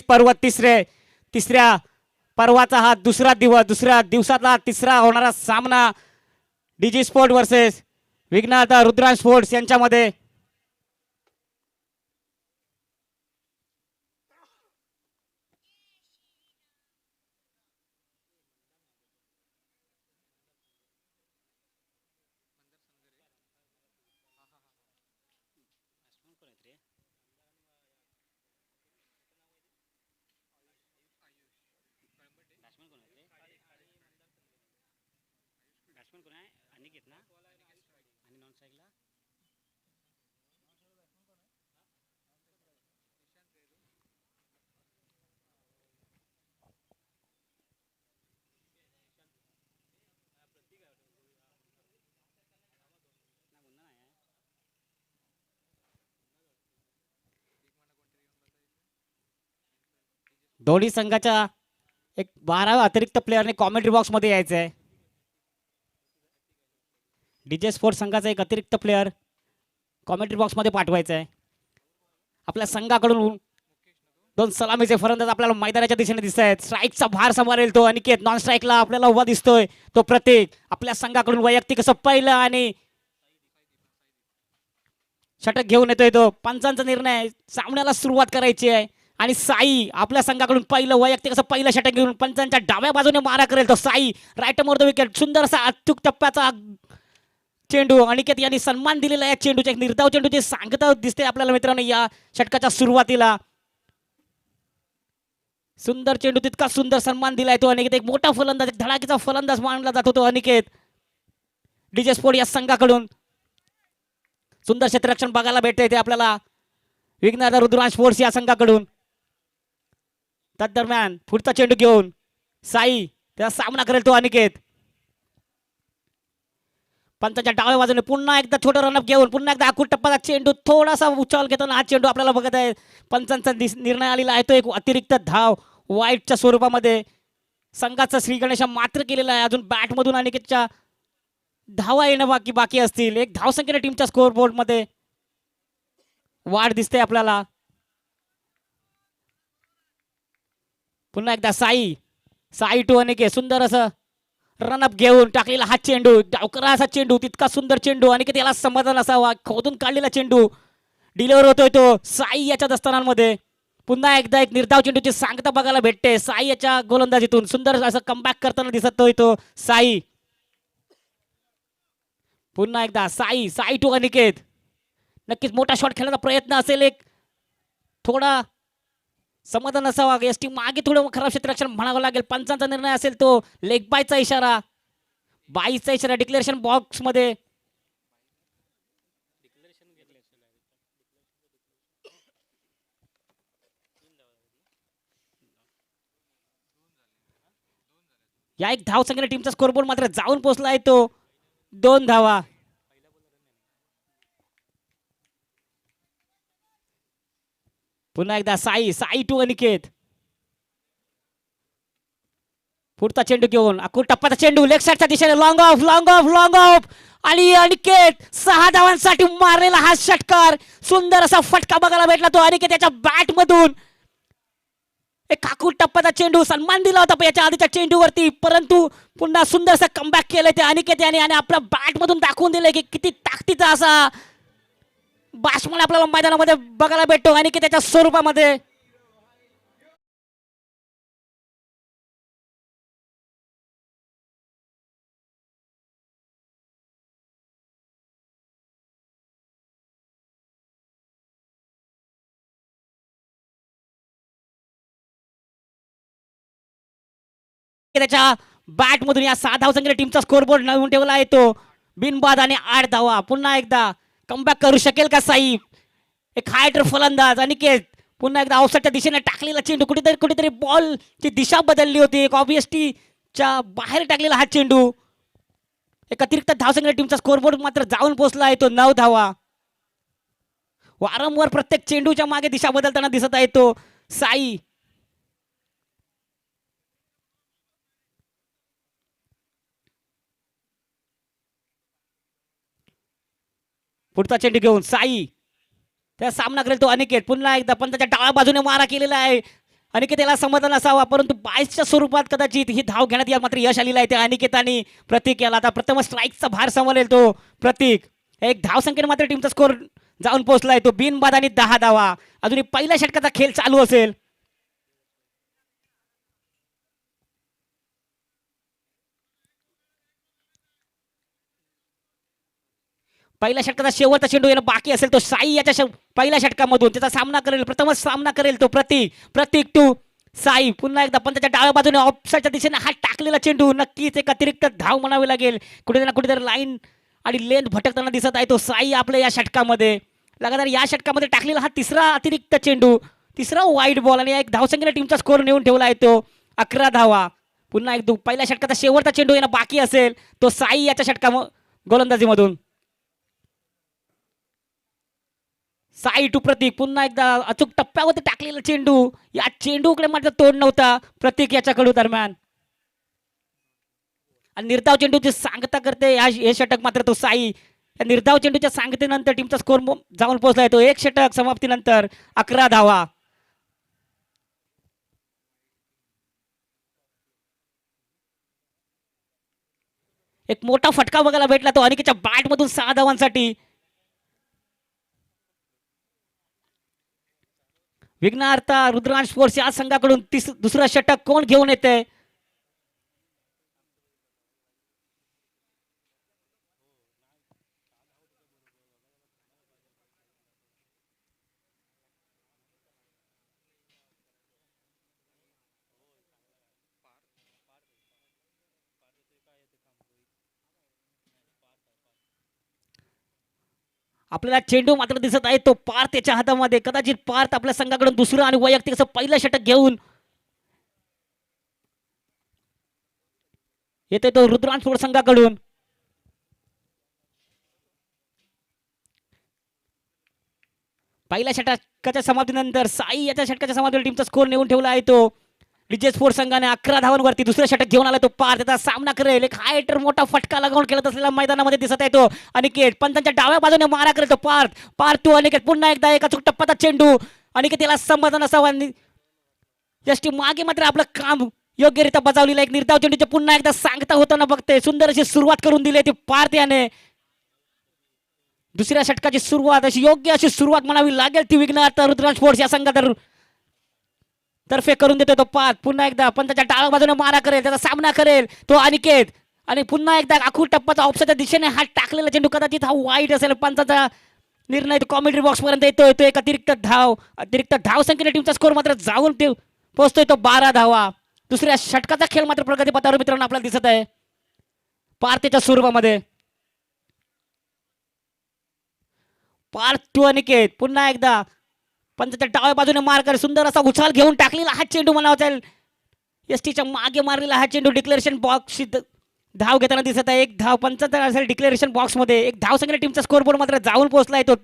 पर्व तिसऱ्या पर्वाचा हा दुसरा दिवसातला तिसरा होणारा सामना डीजी स्पोर्ट वर्सेस विघ्नहर्ता रुद्रांश स्पोर्ट्स यांच्यामध्ये. दोन्ही संघाच्या एक 12 अतिरिक्त प्लेयरने कॉमेंट्री बॉक्स मध्ये यायचं आहे. डीजे स्पोर्ट्स संघाचा एक अतिरिक्त प्लेयर कॉमेंट्री बॉक्स मध्ये पाठवायचा आहे. आपल्या संघाकडून 2 सलामीचे फलंदाज आपल्याला मैदानाच्या दिशेने दिसत आहेत. स्ट्राईकचा भार सांभाळेल तो अनिकेत. नॉन स्ट्राईकला आपल्याला उभा दिसतोय तो प्रतीक. आपल्या संघाकडून वैयक्तिक असं पहिलं आणि षटक घेऊन येतोय तो. पंचांचा निर्णय, सामन्याला सुरुवात करायची आहे आणि साई आपल्या संघाकडून पहिलं वैयक्तिक असं पहिलं षटक घेऊन पंचांच्या डाव्या बाजूने मारा करेल तो Sai. Right more the wicket. सुंदर असा अचूक टप्प्याचा चेंडू. अनिकेत यांनी सन्मान दिलेला या चेंडूच्या. एक निर्धाव चेंडूची सांगता दिसते आपल्याला मित्रांनो या षटकाच्या सुरुवातीला. सुंदर चेंडू, तितका सुंदर सन्मान दिलाय तो अनिकेत. एक मोठा फलंदाज, एक धडाकीचा फलंदाज मानला जातो तो अनिकेत डीजे स्पोर्ट या संघाकडून. सुंदर क्षेत्ररक्षण बघायला भेटते ते आपल्याला विघ्नहर्ता रुद्रांश स्पोर्ट्स या संघाकडून. तदरम्यान पुढचा चेंडू घेऊन साई त्याचा सामना करेल तो अनिकेत. पंचाच्या डाव्या बाजूने पुन्हा एकदा छोटा रनअप घेऊन पुन्हा एकदा आखूड टप्प्याचा चेंडू. थोडासा उचाल घेताना हा चेंडू आपल्याला बघत आहे. पंचांचा निर्णय आलेला आहे तो एक अतिरिक्त धाव वाईटच्या स्वरूपामध्ये. संघाचा श्री गणेश मात्र केलेला आहे. अजून बॅटमधून अनिकेतच्या धावा येणं बाकी असतील. एक धावसंख्येने टीमच्या स्कोअर बोर्ड मध्ये वाढ दिसते आपल्याला. पुन्हा एकदा साई टू अनिकेत. सुंदर असं रनअप घेऊन टाकलेला हा चेंडू. डावकरा असा चेंडू, तितका सुंदर चेंडू. अनिकेत याला समाधान असावा. खोदून काढलेला चेंडू डिलिव्हर होतोय तो साई याच्या दस्तानांमध्ये. पुन्हा एकदा एक निर्धाव चेंडूची सांगता बघायला भेटते साई याच्या गोलंदाजीतून. सुंदर असं कमबॅक करताना दिसतोय तो साई. पुन्हा एकदा साई टू अनिकेत. नक्कीच मोठा शॉट खेळण्याचा प्रयत्न असेल. एक थोडा समाधान असावा. एस टी मागे थोडं खराब क्षेत्ररक्षण म्हणावं लागेल. पंचांचा निर्णय असेल तो लेग बायचा इशारा. बाईचा इशारा डिक्लेरेशन बॉक्स मध्ये. या एक धाव संख्येने टीमचा स्कोरबोर्ड मात्र जाऊन पोहोचला आहे तो 2 धावा. पुन्हा एकदा साई टू अनिकेत. पुढचा चेंडू घेऊन आखूड टप्प्याचा चेंडू लेग साईडच्या दिशेने लॉंग ऑफ आणि अनिकेत 6 धावांसाठी मारलेला हा षटकार. सुंदर असा फटका बघायला भेटला तो अनिकेत याच्या बॅट मधून. एक आखूड टप्प्याचा चेंडू, सन्मान दिला होता याच्या आधीच्या चेंडूवरती, परंतु पुन्हा सुंदर असं कमबॅक केलंय ते अनिकेत याने आणि आपल्या बॅट मधून दाखवून दिलंय की किती ताकदीचा असा बाशमन आपल्याला मैदानामध्ये बघायला भेटतो अनिकेत त्याच्या स्वरूपामध्ये. त्याच्या बॅट मधून या 6 धावसंख्येने टीमचा स्कोरबोर्ड नवीन ठेवला आहे तो बिनबाद आणि 8 धावा. पुन्हा एकदा कमबॅक करू शकेल का साई. एक हायटर फलंदाज अनिकेत. पुन्हा एकदा ऑफसाईडच्या दिशेने टाकलेला चेंडू. कुठेतरी बॉलची दिशा बदलली होती. एक ऑब्वियसलीच्या बाहेर टाकलेला हा चेंडू. एक अतिरिक्त धावसंख्येने टीमचा स्कोरबोर्ड मात्र जाऊन पोहोचला आहे तो 9 धावा. वारंवार प्रत्येक चेंडूच्या मागे दिशा बदलताना दिसत आहे तो साई. पुढचा चेंडू घेऊन साई त्या सामना करेल तो अनिकेत. पुन्हा एकदा पंचाच्या डाव्या बाजूने मारा केलेला आहे अनिकेतला समाधान असावा, परंतु 22च्या स्वरूपात कदाचित ही धाव घेण्यात याल, मात्र यश आलेलं आहे ते अनिकेत आणि प्रतीक याला. आता प्रथम स्ट्राईकचा भार सांभाळेल तो प्रतीक. एक धाव संख्येने मात्र टीमचा स्कोर जाऊन पोहोचलाय तो बिनबाद आणि 10 धावा. अजूनही पहिल्या षटकाचा खेळ चालू असेल. पहिल्या षटकाचा शेवटचा चेंडू येणं बाकी असेल तो साई याच्या पहिल्या षटकामधून त्याचा सामना करेल, प्रथमच सामना करेल तो प्रतीक टू साई. पुन्हा एकदा पण त्याच्या डाव्या बाजूने ऑफसाईडच्या दिशेने हा टाकलेला चेंडू, नक्कीच एक अतिरिक्त धाव म्हणावी लागेल. कुठेतरी ना कुठेतरी लाईन आणि लेंथ भटकताना दिसत आहे तो साई आपल्या या षटकामध्ये. लगातार या षटकामध्ये टाकलेला हा तिसरा अतिरिक्त चेंडू, तिसरा वाईट बॉल आणि एक धावसंख्येने टीमचा स्कोर नेऊन ठेवला आहे तो 11 धावा. पुन्हा एक पहिल्या षटकाचा शेवटचा चेंडू येणं बाकी असेल तो साई याच्या षटका गोलंदाजीमधून. साई टू प्रतीक, पुन्हा एकदा अचूक टप्प्यावरती टाकलेला चेंडू, या चेंडूकडे मात्र तोड नव्हता प्रतीक याच्याकडून दरम्यान. आणि निर्धाव चेंडूची सांगता करते हे षटक मात्र तो साई. या निर्धाव चेंडूच्या सांगतेनंतर टीमचा स्कोर जाऊन पोहोचलाय तो एक षटक समाप्तीनंतर 11 धावा. एक मोठा फटका बघायला भेटला तो अनिकेतच्या बॅट मधून 6 धावांसाठी. विघ्नार्था रुद्रांश स्पोर्ट्स या संघाकडून दुसरा षटक कोण घेऊन येते? आपल्याला चेंडू मात्र दिसत आहे तो पार्थ त्याच्या हातामध्ये. कदाचित पार्थ आपल्या संघाकडून दुसरं आणि वैयक्तिक असं पहिलं षटक घेऊन येते तो रुद्रांश स्पोर्ट्स संघाकडून. पहिल्या षटकाच्या समाप्तीनंतर साई याच्या षटकाच्या समाप्तीवर टीमचा स्कोर नेऊन ठेवला आहे तो डीजे स्पोर्ट्स संघाने. 11 धावांवरती दुसरं षटक घेऊन आला तो पार्थ. त्याचा सामना करेल, एक हायटर मोठा फटका लगावून खेळत असलेला मैदानामध्ये दिसत आहे तो अनिकेत. पण त्यांच्या डाव्या बाजूने मारा करेल तो पार्थ टू अनिकेत. पुन्हा एकदा एका चुक टप्प्याचा चेंडू, अनिकेत याला समाधान असावं. जस्ट मागे मात्र आपलं काम योग्यरित्या बजावलेलं. एक निर्धाव चेंडूचे पुन्हा एकदा सांगता होताना बघते, सुंदर अशी सुरुवात करून दिली ती पार्थ याने. दुसऱ्या षटकाची सुरुवात अशी योग्य अशी सुरुवात म्हणावी लागेल ती विघ्नार्था रुद्रांश स्पोर्ट्स या संघात तर्फे करून देतो तो पार्थ. पुन्हा एकदा पण त्याच्या डाव्या बाजूने मारा करेल, त्याचा सामना करेल तो अनिकेत. आणि पुन्हा एकदा आखूड टप्प्याचा ऑफसाईडच्या दिशेने हा टाकलेला चेंडू, कदाचित हा वाईट असेल. पंचाचा निर्णय कॉमेंट्री बॉक्स पर्यंत येतोय. तो एक अतिरिक्त धाव संख्येने टीमचा स्कोर मात्र जाऊन पोहोचतोय तो 12 धावा. दुसऱ्या षटकाचा खेळ मात्र प्रगतीपथावर मित्रांनो आपल्याला दिसत आहे पार्थच्या स्वरूपामध्ये. पार्थ टू अनिकेत, पुन्हा एकदा पंचाच्या डाव्या बाजूने मार कर, सुंदर असा उछाल घेऊन टाकलेला हा चेंडू म्हणावा जाईल. एसटीच्या मागे मारलेला हा चेंडू डिक्लेरेशन बॉक्स धाव घेताना दिसत आहे. एक धाव पंचाचा असेल डिक्लेरेशन बॉक्स मध्ये. एक धाव संख्येने टीमचा स्कोर बोर्ड मात्र जाऊन पोहोचलाय तो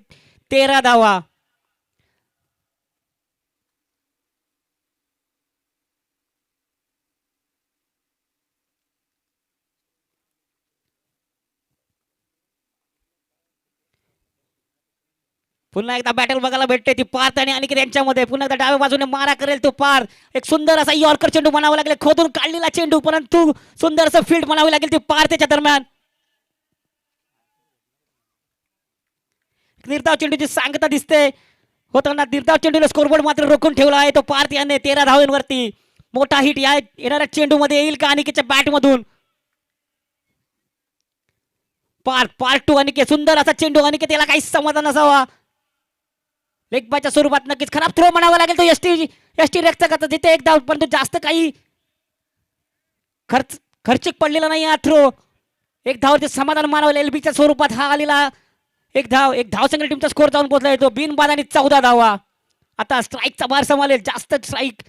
13 धावा. पुन्हा एकदा बॅटल बघायला भेटते ती पार्थ आणि अनिकेत यांच्यामध्ये. पुन्हा एकदा डाव्या बाजूने मारा करेल तो पार्थ. एक सुंदर असा यॉर्कर चेंडू म्हणावा लागेल, खोदून काढलेला चेंडू, परंतु सुंदर असं फील्ड म्हणावी लागेल ती पार्थच्या दरम्यान. निर्धाव चेंडूची सांगता दिसते होताना. निर्धाव चेंडूला स्कोरबोर्ड मात्र रोखून ठेवला आहे तो पार्थ याने 13 धावांवरती. मोठा हिट या येणाऱ्या चेंडू मध्ये येईल का अनिकेतच्या बॅट मधून? पार्थ टू अनिकेत, सुंदर असा चेंडू, अनिकेत याला काही समाधान असावा. लेग बायच्या स्वरूपात नक्कीच खराब थ्रो म्हणावा लागेल तो एसटी रक्षकाचा. तिथे एक धाव, परंतु जास्त काही खर्चिक पडलेला नाही हा थ्रो. एक धावचे समाधान मानावं एलबीच्या स्वरूपात हा आलेला एक धाव संख्या टीमचा स्कोर जाऊन पोहोचला येतो बिनबाद आणि 14 धावा. आता स्ट्राईकचा भार सांभाळेल, जास्त स्ट्राईक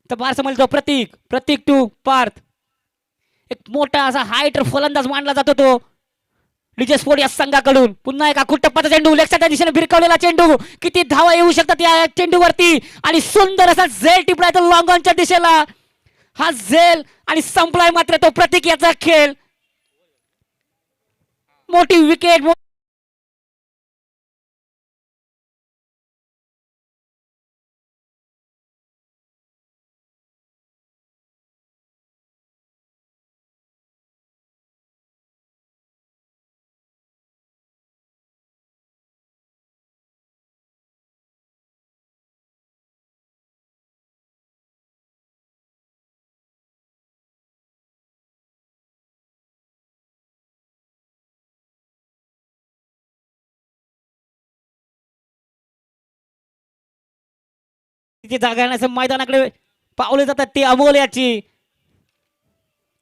भार सांभाळेल तो प्रतीक टू पार्थ. एक मोठा असा हायटर फलंदाज मानला जातो तो डीजे स्पोर्ट या संघाकडून. पुन्हा एक आखूड टप्प्याचा चेंडू, लेगच्या दिशेने भिरकवलेला चेंडू, किती धावा येऊ शकतात या चेंडूवरती. आणि सुंदर असा झेल टिपलाय तो लॉंग ऑनच्या दिशेला. हा झेल आणि संपलाय मात्र तो प्रतीक याचा खेळ. मोठी विकेट. ताकदीची जागा येण्याचं मैदानाकडे पावले जातात ती अमोल्याची.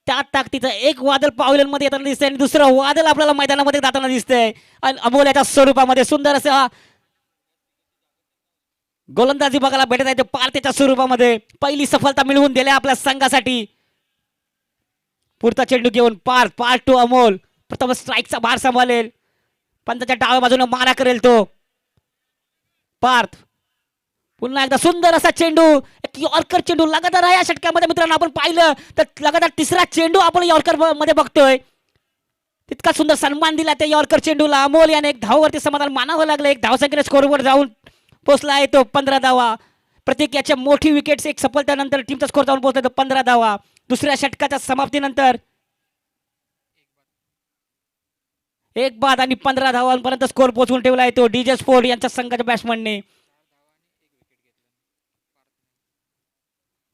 त्या ताकदीचं एक वादळ पावलेमध्ये येताना दिसतंय आणि दुसरं वादळ आपल्याला मैदानामध्ये जाताना दिसतंय. आणि अमोल्याच्या स्वरूपामध्ये सुंदर असं गोलंदाजी बघायला भेटत आहे. पार्थच्या स्वरूपामध्ये पहिली सफलता मिळवून दिल्या आपल्या संघासाठी. पुढचा चेंडू घेऊन पार्थ टू अमोल. प्रथम स्ट्राईकचा भार सांभाळेल. पंचाच्या डाव्या बाजूने मारा करेल तो पार्थ. पुन्हा एकदा सुंदर असा चेंडू, एक यॉर्कर चेंडू लगातार आहे या षटकामध्ये मित्रांनो. आपण पाहिलं तर लगातार तिसरा चेंडू आपण यॉर्कर मध्ये बघतोय. तितका सुंदर सन्मान दिला त्या यॉर्कर चेंडूला. अमोल याने एक धाववरती समाधान मानावं लागलं. एक धावसंख्येने स्कोरवर जाऊन पोहोचला आहे तो 15 धावा. प्रत्येक याच्या मोठी विकेट्स एक सफलतेनंतर टीमचा स्कोर जाऊन पोहोचला तो 15 धावा. दुसऱ्या षटकाच्या समाप्तीनंतर एक बाद आणि 15 धावांपर्यंत स्कोर पोहोचवून ठेवला आहे तो डीजे स्पोर्ट यांच्या संघाच्या बॅट्समनने.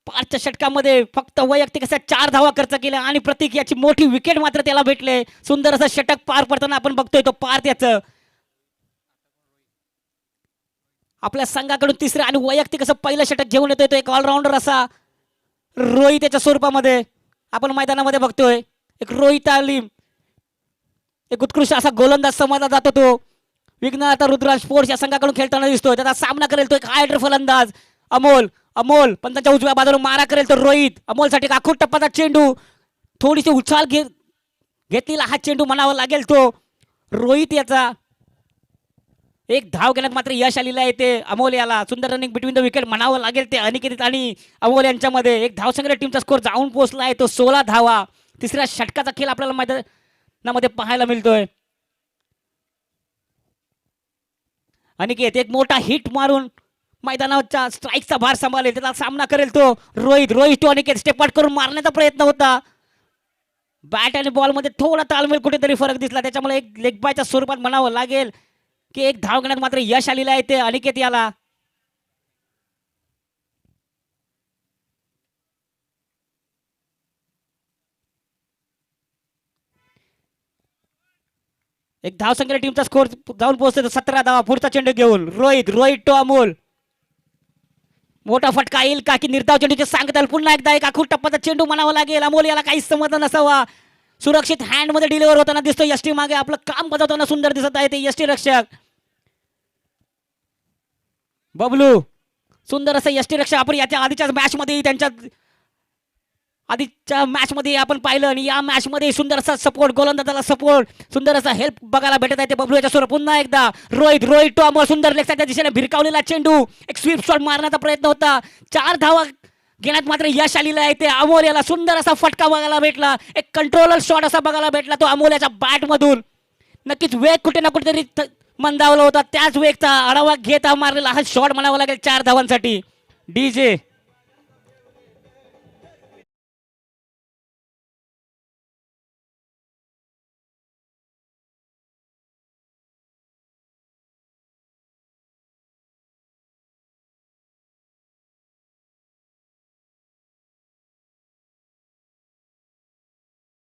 पाचच्या षटकामध्ये फक्त वैयक्तिक अशा 4 धावा खर्च केल्या आणि प्रत्येक याची मोठी विकेट मात्र त्याला भेटले. सुंदर असं षटक पार पडताना आपण बघतोय तो पार्थ याचं. आपल्या संघाकडून तिसरं आणि वैयक्तिक असं पहिलं षटक घेऊन येतोय तो एक ऑलराऊंडर असा रोहित याच्या स्वरूपामध्ये आपण मैदानामध्ये बघतोय. एक रोहित तालीम, एक उत्कृष्ट असा गोलंदाज समजला जातो तो. विघ्नहर्ता रुद्रांश स्पोर्ट्स या संघाकडून खेळताना दिसतोय. त्याचा सामना करेल तो एक हायडर फलंदाज अमोल पंचांच्या उजव्या बाजूला मारा करेल तो रोहित. अमोलसाठी आखूड टप्पाचा चेंडू, थोडीशी उछाल घेतलेला हा चेंडू म्हणावा लागेल तो रोहित याचा. एक धाव घेण्यात मात्र यश आलेलं आहे ते अमोल याला. सुंदर रनिंग बिटवीन द विकेट म्हणावं लागेल ते अनिकेत आणि अमोल यांच्यामध्ये. एक धावसंग्रह टीमचा स्कोर जाऊन पोहोचला आहे तो 16 धावा. तिसऱ्या षटकाचा खेळ आपल्याला मैदानामध्ये पाहायला मिळतोय. अनिकेत एक मोठा हिट मारून मैदानाच्या स्ट्राईकचा भार सांभाळेल. त्याचा सामना करेल तो Rohit to Aniket. Step out करून मारण्याचा प्रयत्न होता. बॅट आणि बॉल मध्ये थोडा ताळमेळ कुठेतरी फरक दिसला. त्याच्यामुळे एक लेग बायच्या स्वरूपात म्हणावं लागेल की एक धाव घेण्यात मात्र यश आलेलं आहे ते अनिकेत याला. एक धावसंख्येने टीमचा स्कोर जाऊन पोहोचतो 17 धावा. पुढचा चेंडू घेऊन रोहित टू अमोल. मोठा फटका येईल का की निर्धाव चेंडूचे सांगताल. पुन्हा एकदा एक आखूड टप्पाचा चेंडू म्हणावा लागेल. अमोल याला काही समजलं नसावा. सुरक्षित हँड मध्ये डिलिव्हर होताना दिसतो. यष्टी मागे आपलं काम बजावताना सुंदर दिसत आहे ते यष्टी रक्षक बबलू. सुंदर असं यष्टी रक्षक आपण याच्या आधीच्या मॅच मध्ये आपण पाहिलं आणि या मॅच मध्ये सुंदर असा सपोर्ट, गोलंदाजाला सपोर्ट, सुंदर असा हेल्प बघायला भेटत आहे ते बबलू याच्या स्वरूप. पुन्हा एकदा रोहित टू अमोल. सुंदर लेग साईडच्या दिशेने भिरकावलेला चेंडू, एक स्वीप शॉट मारण्याचा प्रयत्न होता. 4 धावा घेण्यात मात्र यश आलेलं आहे ते अमोल याला. सुंदर असा फटका बघायला भेटला. एक कंट्रोलर शॉट असा बघायला भेटला तो अमोल याच्या बॅट मधून. नक्कीच वेग कुठे ना कुठेतरी मंदावला होता. त्याच वेगचा आढावा घेत मारलेला हा शॉट म्हणावा लागेल 4 धावांसाठी. डीजे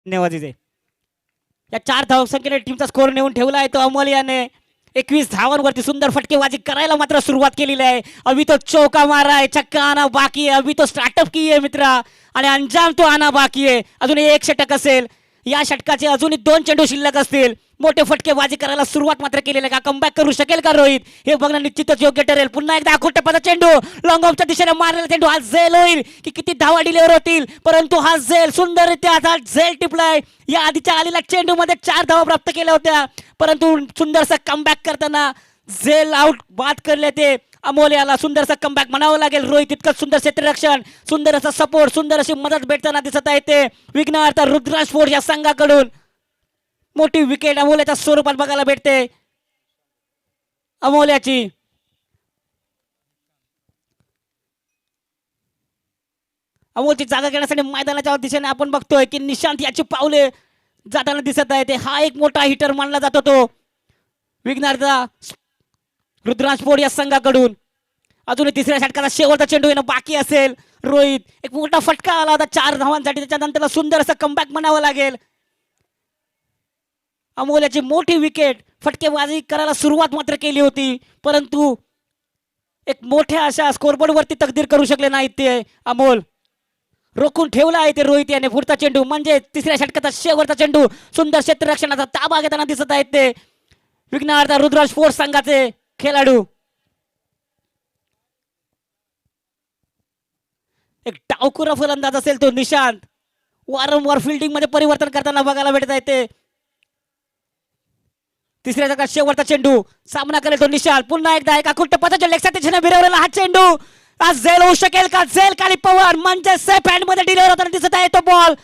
धन्यवाद. या 4 धावसंख्येने टीमचा स्कोर नेऊन ठेवला आहे तो अमोल याने. 21 धावांवरती सुंदर फटकेबाजी करायला मात्र सुरुवात केलेली आहे. अभी तो चौका मारा है, छक्का आना बाकी है. अभी तो स्टार्टअप की है मित्रा आणि अंजाम तो आना बाकी आहे. अजून एक षटक असेल. या षटकाचे अजूनही 2 चेंडू शिल्लक असतील. मोठे फटकेबाजी करायला सुरुवात मात्र केलेली आहे. का कमबॅक करू शकेल का रोहित हे बघणं निश्चितच योग्य ठरेल. पुन्हा एकदा आखूड टप्पाचा चेंडू, लॉंग ऑफच्या दिशेने मारलेला चेंडू. हा झेल होईल की किती धावा डिलिव्हर होतील, परंतु हा झेल सुंदररित्या हा झेल टिपलाय. या आधीच्या आलेल्या चेंडू मध्ये 4 धावा प्राप्त केल्या होत्या, परंतु सुंदरसा कमबॅक करताना झेल आउट बाद करले ते अमोल याला. सुंदरसा कमबॅक म्हणावं लागेल. रोहित तितकंच सुंदर क्षेत्ररक्षण, सुंदर असा सपोर्ट, सुंदर अशी मदत भेटताना दिसत आहे ते विघ्नहर्ता रुद्रांश स्पोर्ट्स या संघाकडून. मोठी विकेट अमोल्याच्या स्वरूपात बघायला भेटते अमोल्याची. अमोलची जागा घेण्यासाठी मैदानाच्या दिशेने आपण बघतोय की निशांत याची पावले जाताना दिसत आहे. हा एक मोठा हिटर मानला जातो तो विघ्नहर्ता रुद्रांश स्पोर्ट्स या संघाकडून. अजूनही तिसऱ्या षटकाचा शेवटचा चेंडू येणं बाकी असेल. रोहित एक मोठा फटका आला होता 4 धावांसाठी. त्याच्यानंतर सुंदर असं कमबॅक म्हणावं लागेल. अमोल्याची मोठी विकेट, फटकेबाजी करायला सुरुवात मात्र केली होती, परंतु एक मोठ्या अशा स्कोरबोर्ड वरती तकदीर करू शकले नाहीत ते अमोल. रोखून ठेवला आहे ते रोहित याने. पुढचा चेंडू म्हणजे तिसऱ्या षटकाचा शेवटचा चेंडू. सुंदर क्षेत्ररक्षणाचा ताबा घेताना दिसत आहेत ते विघ्नहर्ता रुद्राज स्पोर्ट्स संघाचे खेळाडू. एक डावखुरा फलंदाज असेल तो निशांत. वारंवार फिल्डिंग मध्ये परिवर्तन करताना बघायला भेटत आहे ते. तिसऱ्या षटकात शेवटचा चेंडू. सामना करेल तो निशांत. पुन्हा एकदा एका कुठ्ट पथाच्या लेगच्या दिशेने भिरवलेला हा चेंडू. आज झेल होऊ शकेल का? झेल खाली पवन म्हणजे सेफ हँड मध्ये डिलिव्हर होताना दिसत आहे तो बॉल.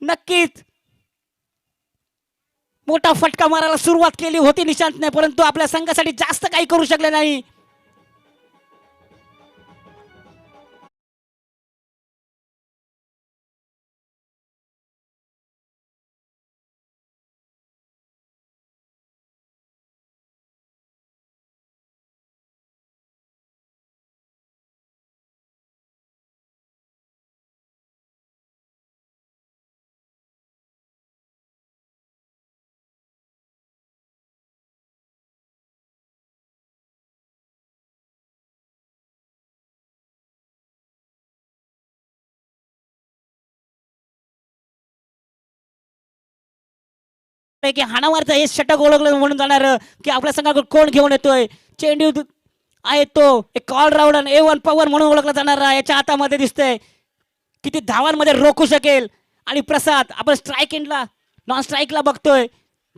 नक्कीच मोठा फटका मारायला सुरुवात केली होती निशांतने, परंतु आपल्या संघासाठी जास्त काही करू शकले नाही. की हाणामारचं हे षटक ओळखलं म्हणून जाणार की आपल्या संघाकडे कोण घेऊन येतोय. चेंडू आहे तो एक ऑलराऊंडर A1 पवन म्हणून ओळखला जाणार. याच्या हातामध्ये दिसतंय किती धावांमध्ये रोखू शकेल. आणि प्रसाद आपण स्ट्राईक एंडला नॉन स्ट्राईकला बघतोय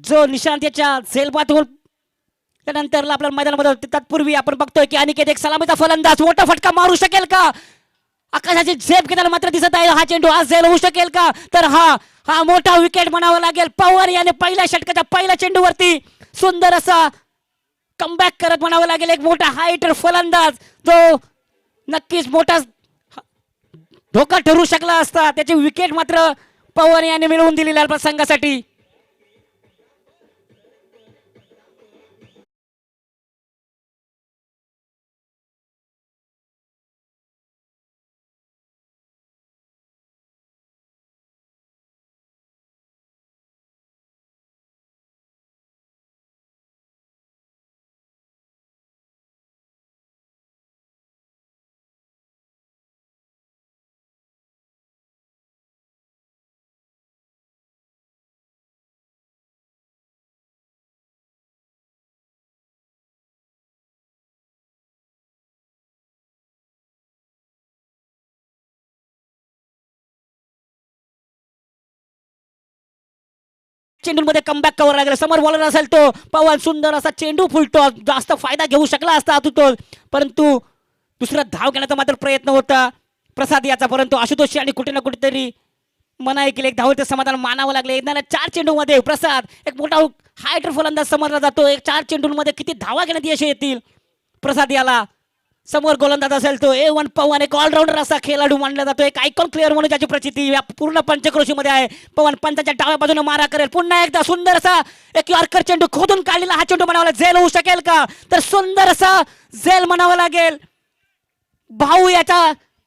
जो निशांत याच्या झेलबातून त्यानंतर आपल्या मैदानामध्ये. तत्पूर्वी आपण बघतोय की अनिकेत एक सलामीचा फलंदाज मोठा फटका मारू शकेल का? आकाशाची झेप घेताना मात्र दिसत आहे हा चेंडू. आज झेल होऊ शकेल का? तर हा मोठा विकेट म्हणावा लागेल. पवन याने पहिल्या षटकाच्या पहिल्या चेंडूवरती सुंदर असा कमबॅक करत म्हणावं लागेल. एक मोठा हायटर फलंदाज जो नक्कीच मोठा धोका ठरू शकला असता. त्याची विकेट मात्र पवन याने मिळवून दिलेली आहे संघासाठी. चेंडूमध्ये कमबॅक कव्हर लागेल. समोर बॉलर असेल तो पवन. सुंदर असा चेंडू फुलतो. जास्त फायदा घेऊ शकला असता तो, परंतु दुसरा धाव घेण्याचा मात्र प्रयत्न होता प्रसाद याचा. परंतु आशुतोष आणि कुठे ना कुठेतरी मनाई केली. एक धावचे समाधान मानावं लागले. येणाऱ्या 4 चेंडूमध्ये प्रसाद एक मोठा हायटर फलंदाज समजला जातो. एक 4 चेंडूंमध्ये किती धावा घेण्यात यश येतील प्रसाद याला. समोर गोलंदाज असेल तो A1 पवन. एक ऑलराऊंडर असा खेळाडू मानला जातो. एक आयकॉन प्लेअर म्हणून ज्याची प्रचिती या पूर्ण पंचक्रोशीमध्ये आहे. पवन पंचाच्या डाव्या बाजूने मारा करेल. पुन्हा एकदा सुंदर असा एक यॉर्कर चेंडू खोदून काढलेला हा चेंडू म्हणावा लागेल. झेल होऊ शकेल का? तर सुंदर असा झेल म्हणावा लागेल. भाऊ याच्या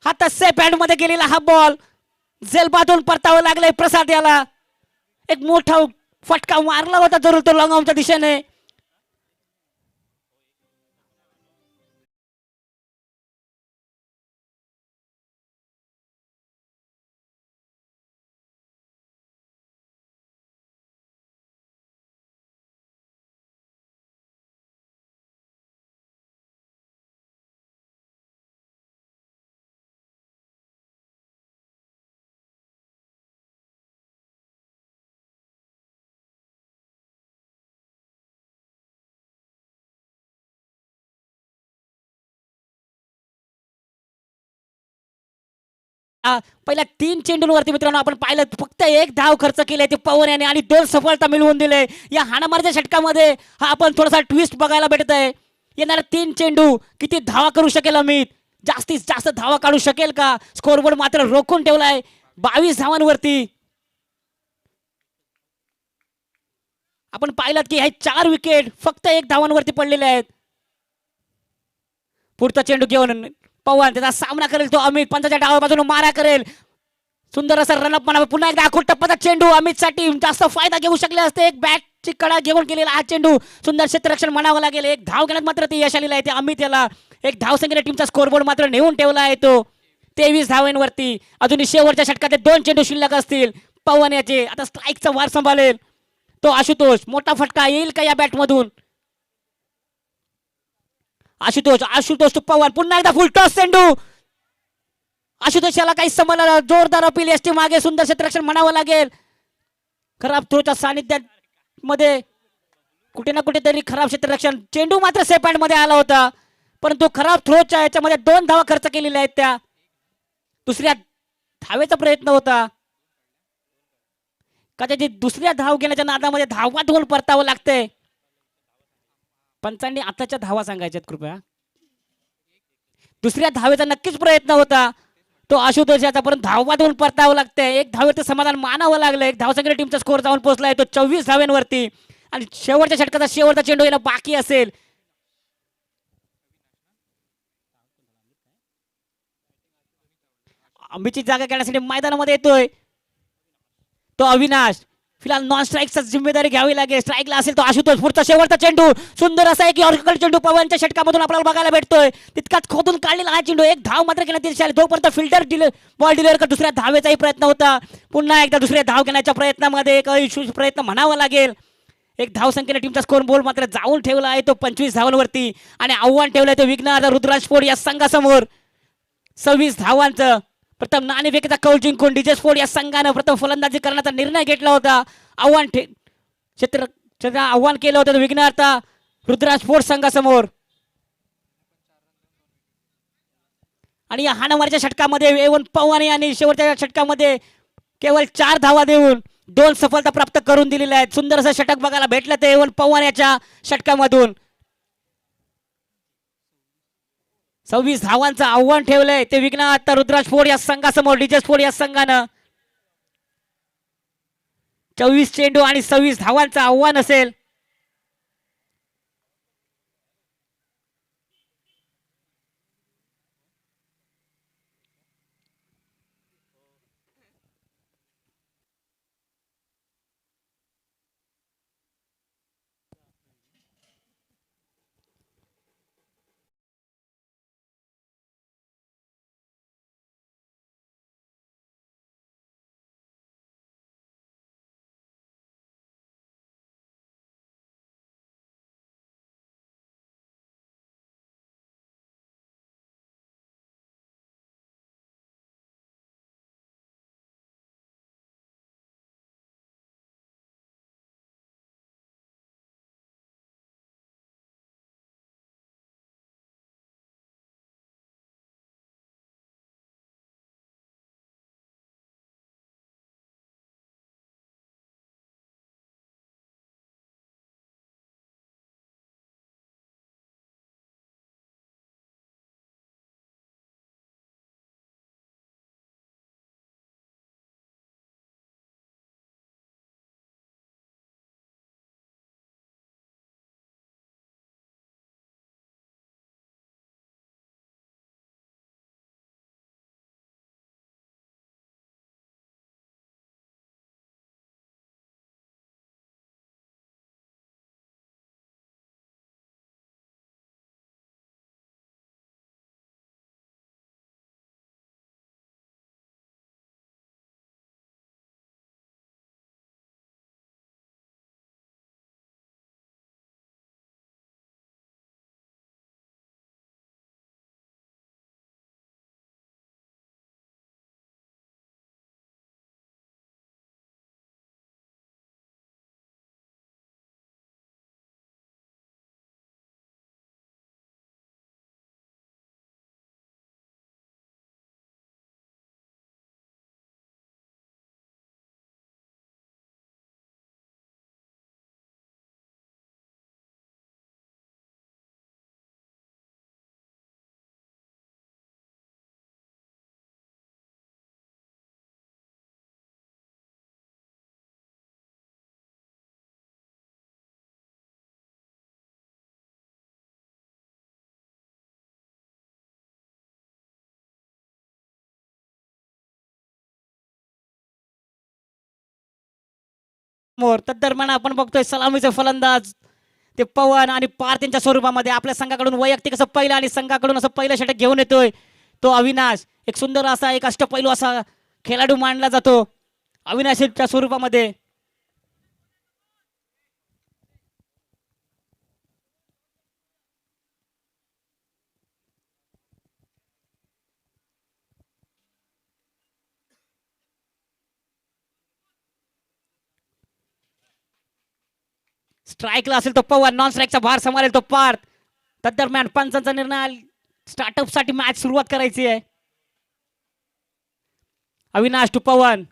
हातात सेफ हँड मध्ये गेलेला हा बॉल झेल बाजून परतावं लागलंय प्रसाद याला. एक मोठा फटका मारला होता जरूर तो लॉंग ऑनच्या दिशेने. पहिल्या 3 चेंडूंवरती मित्रांनो आपण पाहिलं फक्त 1 धाव खर्च केले ते पवन याने आणि 2 सफलता मिळवून दिले. या हाणामारीच्या षटकामध्ये हा आपण थोडासा ट्विस्ट बघायला भेटत आहे. येणारे 3 चेंडू किती धावा करू शकेल अमित? जास्तीत जास्त धावा काढू शकेल का? स्कोरबोर्ड मात्र रोखून ठेवलाय 22 धावांवरती. आपण पाहिलं की हे 4 विकेट फक्त 1 धावांवरती पडलेले आहेत. पुढचा चेंडू घेऊन पवन त्याचा सामना करेल तो अमित. पंचाच्या डाव्या बाजूने मारा करेल. सुंदर असा रनअप म्हणा. पुन्हा एकदा आखूड टप्प्याचा चेंडू अमित साठी जास्त फायदा घेऊ शकले असते. एक बॅट कडा घेऊन गेलेला हा चेंडू सुंदर क्षेत्ररक्षण म्हणावं लागेल. एक धाव घेण्यात मात्र ते यश आलेलं आहे. ते अमित याला एक धाव संख्येने टीमचा स्कोरबोर्ड मात्र नेऊन ठेवला आहे तो 23 धावांवरती. अजूनही शेवटच्या षटकात 2 चेंडू शिल्लक असतील. पवन याचे आता स्ट्राईकचा वार सांभाळेल तो आशुतोष. मोठा फटका येईल का या बॅट मधून? आशुतोष आशुतोष टू पवन. पुन्हा एकदा फुल टॉस चेंडू. आशुतोष याला काही समजलं. जोरदार अपील एसटी मागे. सुंदर क्षेत्ररक्षण म्हणावं लागेल. खराब थ्रोच्या सानिध्यात मध्ये कुठे ना कुठेतरी खराब क्षेत्ररक्षण. चेंडू मात्र सेफ हँड मध्ये आला होता परंतु खराब थ्रोच्या याच्यामध्ये 2 धावा खर्च केलेल्या आहेत. त्या दुसऱ्या धावेचा प्रयत्न होता. कदाचित दुसऱ्या धाव घेण्याच्या नादामध्ये धावा धुवून परतावं लागतंय. पंचांनी आताच्या धावा सांगायच्यात कृपया. दुसऱ्या धावेचा नक्कीच प्रयत्न होता तो आशुतोष याचा परंतु धावा धुवून परतावं लागतंय. एक धावेचं समाधान मानावं लागलं. एक धावसंख्येने टीमचा स्कोर जाऊन पोहोचलाय तो 24 धाव्यांवरती आणि शेवटच्या षटकाचा शेवटचा चेंडू याला बाकी असेल. आंबीची जागा घेण्यासाठी मैदानामध्ये येतोय तो अविनाश. फिलहाल नॉन स्ट्राईकचा जिम्मेदारी घ्यावी लागेल. स्ट्राईकला असेल तो आशुतोष. पुढचा शेवटचा चेंडू सुंदर असा एक यॉर्कर चेंडू पवनच्या षटकामधून आपल्याला बघायला भेटतोय. तितकाच खोदून काढलेला हा चेंडू. एक धाव मात्र घेण्यात येईल. जोपर्यंत फिल्डर बॉल डिलिव्हर कर दुसऱ्या धावेचाही प्रयत्न होता. पुन्हा एकदा दुसऱ्या धाव घेण्याच्या प्रयत्नामध्ये एक अयशस्वी प्रयत्न म्हणावा लागेल. एक धाव संख्येने टीमचा स्कोर बोल मात्र जाऊन ठेवला आहे तो 25 धावांवरती आणि आव्हान ठेवलंय तो विघ्नहर्ता रुद्राज स्पोर्ट या संघासमोर. 26 धावांचं प्रथम नाणेफेकीचा कौल जिंकून डीजे स्पोर्ट या संघानं प्रथम फलंदाजी करण्याचा निर्णय घेतला होता. आव्हान केलं होतं विघ्नहर्ता रुद्राज स्पोर्ट संघासमोर. आणि या हाणामारीच्या षटकामध्ये एवन पवन यांनी शेवटच्या षटकामध्ये केवळ 4 धावा देऊन 2 सफलता प्राप्त करून दिलेल्या आहेत. सुंदर असं षटक बघायला भेटलं ते एवन पवन याच्या षटकामधून. 26 धावांचं आव्हान ठेवलंय ते विघ्नहर्ता रुद्राज स्पोर्ट या संघासमोर. डीजे स्पोर्ट या संघानं 24 चेंडू आणि 26 धावांचं आव्हान असेल. मोर दरम्यान आपण बघतोय सलामीचे फलंदाज ते पवन आणि पार्थ यांच्या स्वरूपामध्ये आपल्या संघाकडून वैयक्तिक असं पहिलं आणि संघाकडून असं पहिलं षटक घेऊन येतोय तो अविनाश. एक सुंदर असा एक अष्टपैलू असा खेळाडू मानला जातो अविनाशच्या स्वरूपामध्ये. स्ट्राईकला असेल तो पवन, नॉन स्ट्राईकचा भार सांभाळेल तो पार्थ. दरम्यान पंचांचा निर्णय स्टार्टअप साठी मॅच सुरुवात करायची आहे. अविनाश टू पवन,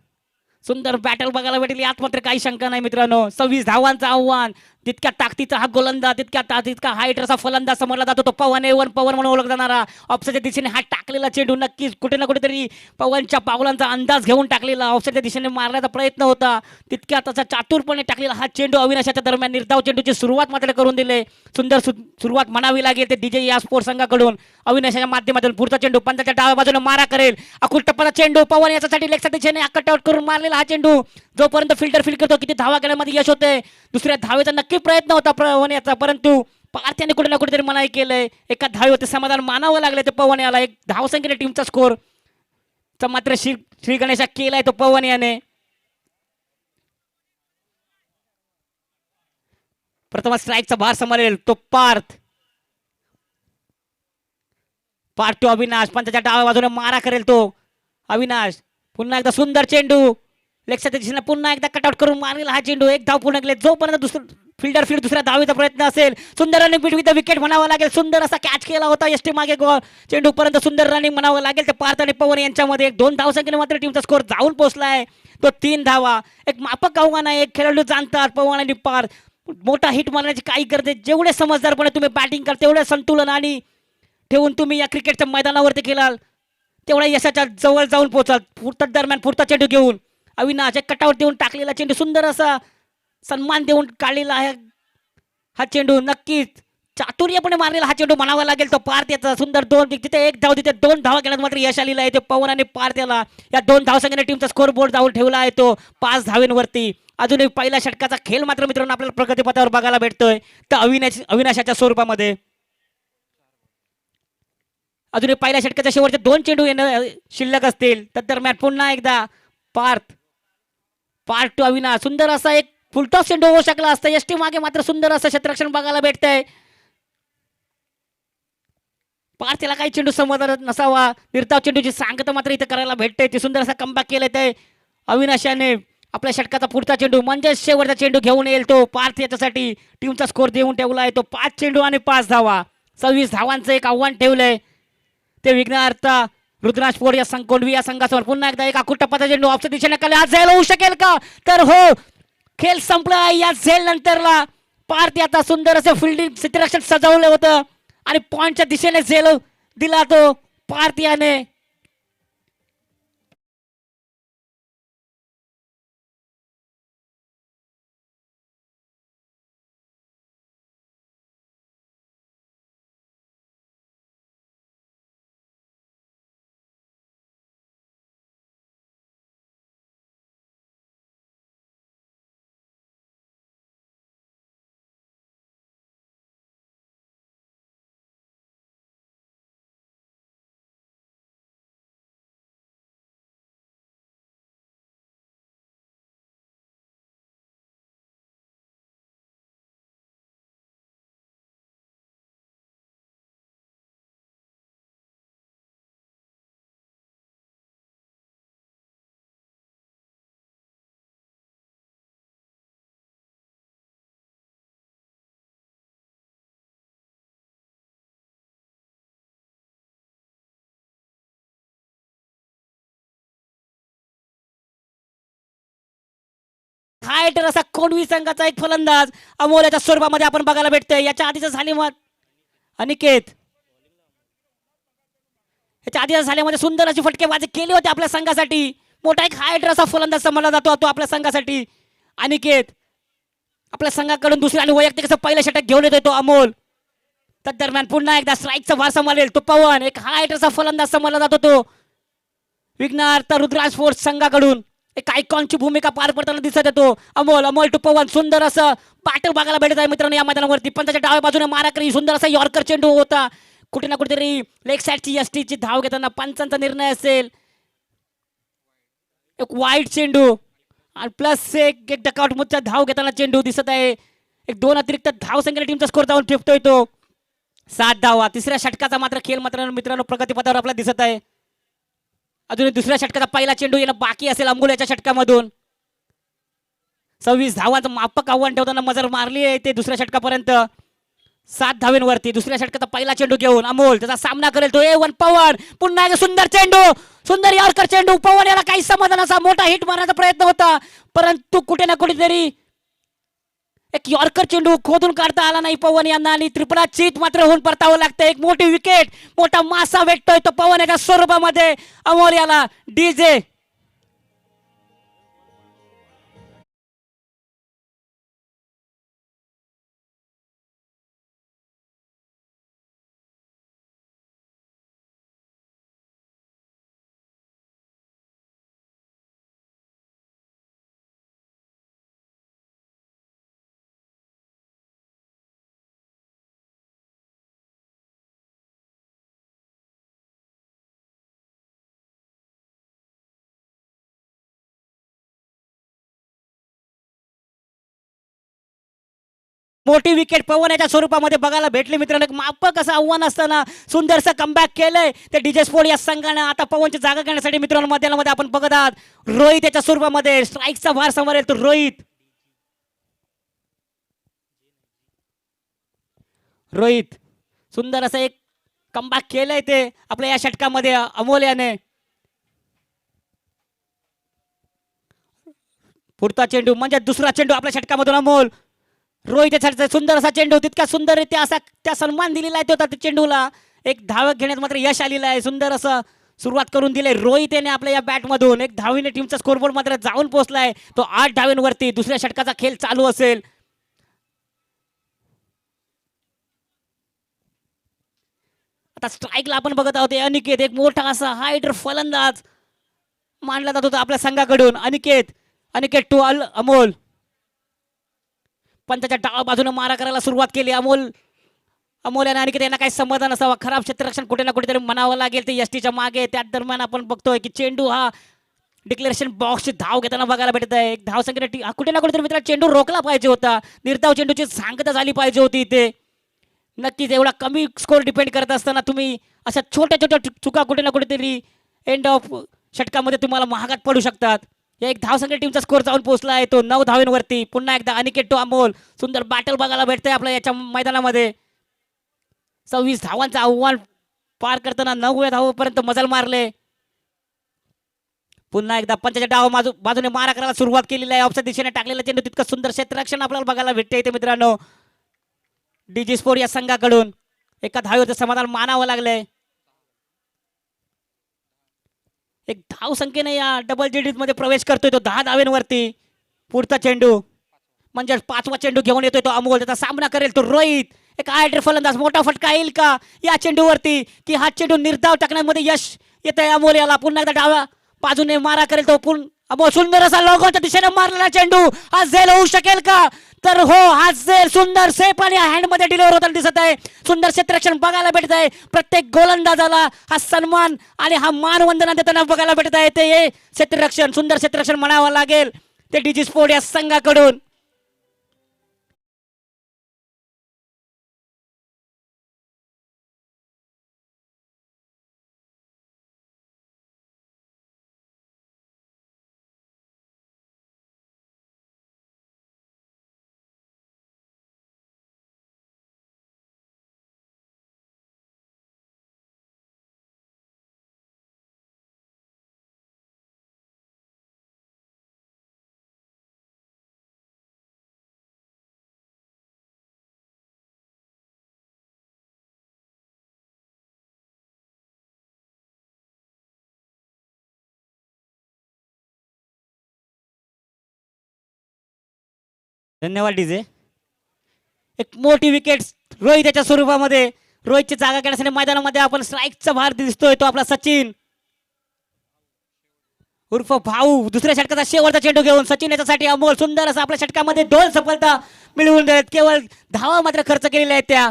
सुंदर बॅटल बघायला भेटेल यात मात्र काही शंका नाही मित्रांनो. 26 धावांचं आव्हान, तितक्या ताकदीचा हा गोलंदाज, तितका हाईट असा फलंदाज समजला जातो तो पवन. A1 पवन म्हणून ओळखला जाणारा ऑफसाईडच्या दिशेने हा टाकलेला चेंडू नक्कीच कुठे ना कुठेतरी पवनच्या पावलांचा अंदाज घेऊन टाकलेला ऑफसाईडच्या दिशेने मारण्याचा प्रयत्न होता. तितक्या तसा चातुरपणे टाकलेला हा चेंडू अविनाशाच्या दरम्यान निर्धाव चेंडूची सुरुवात मात्र करून दिले. सुंदर सुरुवात म्हणावी लागेल ते DJ या स्पोर्ट संघाकडून. अविनाशाच्या माध्यमातून पुढचा चेंडू पंचाच्या डाव्या बाजूने मारा करेल. अकुल टप्पाचा चेंडू पवन याच्यासाठी लेगच्या दिशेने कटआउट करून मारलेला हा चेंडू जोपर्यंत फिल्टर फील्ड करतो किती धावा घेण्यामध्ये यश होते. दुसऱ्या धावेचा नक्की प्रयत्न होता पवन याचा, परंतु पार्थ याने कुठे ना कुठेतरी मनाई केलंय. एका धावेवरती समाधान मानावं लागले ते पवन याला. एक धावसंख्येने टीमचा स्कोर मात्र श्री गणेशा केलाय तो पवन याने. प्रथम स्ट्राईकचा भार सांभाळेल तो पार्थ. टू अविनाश, पंचाच्या डाव्या बाजूने मारा करेल तो अविनाश. पुन्हा एकदा सुंदर चेंडू लेगच्या दिशेने पुन्हा एकदा कटआउट करून मारेल हा चेंडू. एक धाव पूर्ण केले जोपर्यंत फिल्डर फील्ड दुसऱ्या धावेचा प्रयत्न असेल. सुंदर रनिंग बीट विथ विकेट म्हणावं लागेल. सुंदर असा कॅच केला होता एसटी मागे चेंडू पर्यंत सुंदर रनिंग म्हणावं लागेल. ते पार्थ आणि पवन यांच्यामध्ये 1-2 धावसंख्येने मात्र टीमचा स्कोर जाऊन पोहोचलाय तो 3 धावा. एक मापक आव्हान आहे. एक खेळाडू जाणतात पवन आणि पार्थ. मोठा हिट मारण्याची काही गरज, जेवढे समजदारपणे तुम्ही बॅटिंग करता तेवढे संतुलन आणि ठेवून तुम्ही या क्रिकेटच्या मैदानावरती खेळाल तेवढ्या यशाच्या जवळ जाऊन पोहोचाल. दरम्यान पुढचा चेंडू घेऊन अविनाश एक कटावर देऊन टाकलेला चेंडू, सुंदर असा सन्मान देऊन काढलेला आहे हा चेंडू. नक्कीच चातुर्यपणे मारलेला हा चेंडू म्हणावा लागेल तो पार्थ याचा. सुंदर तिथे एक धाव, तिथे 2 धावा घेण्यात मात्र यश आलेला आहे ते पवन आणि पार्थ याला. या 2 धावसंख्येने टीमचा स्कोर बोर्ड जाऊन ठेवला आहे तो 5 धावेंवरती. अजूनही पहिल्या षटकाचा खेळ मात्र मित्रांनो आपल्याला प्रगतीपथावर बघायला भेटतोय तर अविनाशाच्या स्वरूपामध्ये. अजूनही पहिल्या षटकाच्या शेवटचे 2 चेंडू शिल्लक असतील. दरम्यान पुन्हा एकदा पार्थ टू अविनाश, सुंदर असा एक फुलटॉस चेंडू होऊ शकला असता. एसटी मागे मात्र सुंदर असं क्षेत्ररक्षण बघायला भेटतंय. पार्थ याला काही चेंडू समजत नसावा, निर्धाव चेंडूची सांगता मात्र इथे करायला भेटते. ते सुंदर असा कमबॅक केलंय ते अविनाशाने. आपल्या षटकाचा पुढचा चेंडू म्हणजे शेवटचा चेंडू घेऊन येईल तो पार्थ याच्यासाठी. टीमचा स्कोर देऊन ठेवला आहे तो 5 चेंडू आणि 5 धावा. 26 धावांचं एक आव्हान ठेवलंय ते विघ्नहर्ता रुद्रांश पोड या कोंडवी या संघासमोर. पुन्हा एकदा एक अकुट टप्पाचा चेंडू ऑफच्या दिशेने खाली आज झेल होऊ शकेल का? तर हो, खेळ संपला. या झेल नंतरला पार्थ याचा सुंदर असं फिल्डिंग क्षेत्ररक्षण सजवलं होतं आणि पॉइंटच्या दिशेने झेल दिला तो पार्थ याने. हायटर असा कोंडवी संघाचा एक फलंदाज अमोलाच्या स्वरूपामध्ये आपण बघायला भेटतोय. याच्या आधीच झाली मग अनिकेत, याच्या आधीच्या झाल्यामध्ये सुंदर अशी फटकेबाजी केली होती आपल्या संघासाठी. मोठा एक हायटर असा फलंदाज समजला जातो तो आपल्या संघासाठी. अनिकेत आपल्या संघाकडून दुसऱ्या आणि वैयक्तिक असं पहिलं षटक घेऊन येतोय तो अमोल. दरम्यान पुन्हा एकदा स्ट्राईकचा भार सांभाळेल तो पवन. एक हायटर असा फलंदाज समजला जातो तो विघ्नहर्ता रुद्रांश फोर्स संघाकडून. एक आयकॉनची भूमिका पार पडताना दिसत येतो अमोल. अमोल टू पवन, सुंदर असं पाटल बघायला भेटत आहे मित्रांनो या मैदानावरती. पंचाच्या डाव्या बाजूने मारा करी सुंदर असा यॉर्कर चेंडू होता. कुठे ना कुठेतरी लेग साईडची एसटीची धाव घेताना पंचांचा निर्णय असेल. एक वाईट चेंडू आणि प्लस एक डकआउट मुद्दा धाव घेताना चेंडू दिसत आहे. एक 2 अतिरिक्त धाव संख्येने टीमचा स्कोर जाऊन ठेपतोय तो 7 धावा. तिसऱ्या षटकाचा मात्र खेळ मात्र मित्रांनो प्रगतीपथावर आपल्याला दिसत आहे. अजून दुसऱ्या षटकाचा पहिला चेंडू येणं बाकी असेल अंबुल्याच्या षटकामधून. 26 धावांचं मापक आव्हान ठेवताना मजल मारली आहे ते दुसऱ्या षटकापर्यंत 7 धावेंवरती. दुसऱ्या षटकाचा पहिला चेंडू घेऊन अमोल त्याचा सामना करेल तो A1 पवन. पुन्हा एक सुंदर चेंडू, सुंदर यॉर्कर चेंडू. पवन याला काही समाधानाचा मोठा हिट मारण्याचा प्रयत्न होता परंतु कुठे ना कुठेतरी एक यॉर्कर चेंडू खोदून काढता आला नाही पवन यांना आणि त्रिपुरा चित मात्र होऊन परतावं लागतं. एक मोठी विकेट, मोठा मासा भेटतोय तो पवन याच्या स्वरूपामध्ये अमोल याला. डीजे मोठी विकेट पवन याच्या स्वरूपामध्ये बघायला भेटली मित्रांनो. एक मापक असं आव्हान असताना सुंदरसं कमबॅक केलंय ते डीजे स्पोर्ट या संघाने. आता पवनची जागा घेण्यासाठी मित्रांनो मैदानामध्ये आपण बघत आहात रोहित याच्या स्वरूपामध्ये स्ट्राईकचा भार सांभाळेल तो रोहित. रोहित सुंदर असं एक कमबॅक केलंय ते आपल्या या षटकामध्ये अमोल याने. पुढचा चेंडू म्हणजे दुसरा चेंडू आपल्या षटकामधून अमोल. रोहित सुंदर असा चेंडू, तितका सुंदररित्या असा त्या सन्मान दिलेला आहे त्या चेंडूला. एक धाव घेण्यात मात्र यश आलेलं आहे. सुंदर असं सुरुवात करून दिले रोहित याने आपल्या या बॅटमधून. एक धावीने टीमचा स्कोरबोर्ड मात्र जाऊन पोहोचलाय तो 8 धावेंवरती. दुसऱ्या षटकाचा खेळ चालू असेल. आता स्ट्राईकला आपण बघत आहोत अनिकेत, एक मोठा असा हायडर फलंदाज मानला जात होता आपल्या संघाकडून. अनिकेत टू अमोल. पंचाच्या डावा बाजूने मारा करायला सुरुवात केली अमोल आणि अनिकेत यांना काही समाधान असावा. खराब क्षेत्ररक्षण कुठे ना कुठेतरी म्हणावं लागेल ते एसटीच्या मागे. त्याच दरम्यान आपण बघतोय की चेंडू हा डिक्लेरेशन बॉक्सची धाव घेताना बघायला भेटत आहे. एक धाव संख्येने कुठे ना कुठेतरी मित्र चेंडू रोखला पाहिजे होता. निर्धाव चेंडूची सांगता झाली पाहिजे होती इथे. नक्कीच एवढा कमी स्कोर डिपेंड करत असताना तुम्ही अशा छोट्या छोट्या चुका कुठे ना कुठेतरी एंड ऑफ षटकामध्ये तुम्हाला महागात पडू शकतात. या एक धाव संख्या टीमचा स्कोर जाऊन पोहोचला आहे तो 9 धावेंवरती. पुन्हा एकदा अनिकेत टू अमोल. सुंदर बॅटल बघायला भेटतंय आपल्या याच्या मैदानामध्ये. 26 धावांचं आव्हान पार करताना 9व्या धावेपर्यंत मजल मारले. पुन्हा एकदा पंचाच्या डाव बाजूने मारा करायला सुरुवात केलेली आहे. ऑफच्या दिशेने टाकलेला चेंडू तितकं सुंदर क्षेत्ररक्षण आपल्याला बघायला भेटते इथे मित्रांनो डीजी स्पोर्ट या संघाकडून. एका धावेवरचं समाधान मानावं लागलंय. एक धाव संख्येने या डबल डिजिट मध्ये प्रवेश करतोय तो 10 धावेंवरती. पुढचा चेंडू म्हणजे 5वा चेंडू घेऊन येतोय तो अमोल. त्याचा सामना करेल तो रोहित. एक आयडर फलंदाज. मोठा फटका येईल का या चेंडूवरती की हा चेंडू निर्धाव टाकण्यामध्ये यश येत आहे अमोल याला. पुन्हा एकदा डाव्या बाजूने मारा करेल तो अमोल. सुंदर असा लोगोच्या दिशेने मारलेला चेंडू हा झेल होऊ शकेल का? तर हो, हा झेल सुंदर सेफ आणि हँड मध्ये डिलिव्हर होताना दिसत आहे. सुंदर क्षेत्ररक्षण बघायला भेटत आहे. प्रत्येक गोलंदाजाला हा सन्मान आणि हा मानवंदना देताना बघायला भेटत आहे. ते क्षेत्ररक्षण सुंदर क्षेत्ररक्षण म्हणावं लागेल ते डीजी स्पोर्ट या संघाकडून. धन्यवाद डीजे. एक मोठी विकेट रोहित याच्या स्वरूपामध्ये. रोहितची जागा घेण्यासाठी मैदानामध्ये आपण स्ट्राईकचा भार दिसतोय तो आपला सचिन. उर्फ भाऊ दुसऱ्या षटकाचा शेवटचा चेंडू घेऊन सचिन याच्यासाठी अमोल सुंदर असं आपल्या षटकामध्ये 2 सफलता मिळवून देत. केवळ धावा मात्र खर्च केलेल्या आहेत त्या